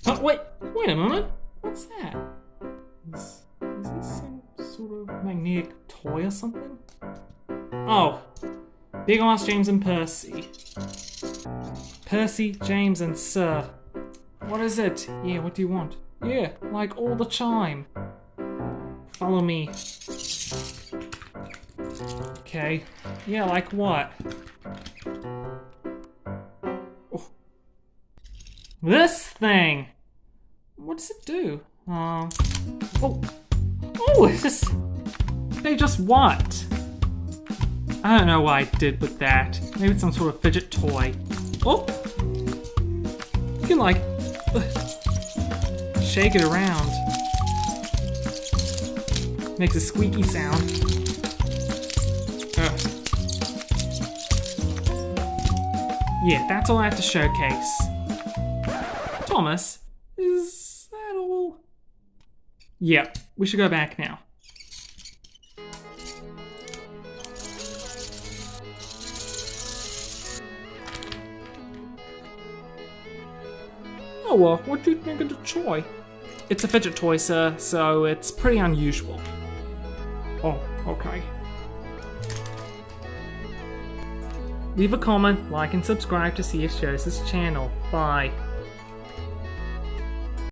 Oh, wait a moment. What's that? Is this some sort of magnetic toy or something? Oh, Big Ass James and Percy. Percy, James, and Sir. What is it? Yeah, what do you want? Yeah, like all the time. Follow me. Okay. Yeah, like what? Oh. This thing! What does it do? Oh. Oh, it's just... They just what? I don't know what I did with that. Maybe it's some sort of fidget toy. Oh! You can like... shake it around. Makes a squeaky sound. Ugh. Yeah, that's all I have to showcase. Thomas, is that all? Yeah, we should go back now. Oh, what do you think of the toy? It's a fidget toy, sir, so it's pretty unusual. Oh, okay. Leave a comment, like, and subscribe to see us shows this channel. Bye.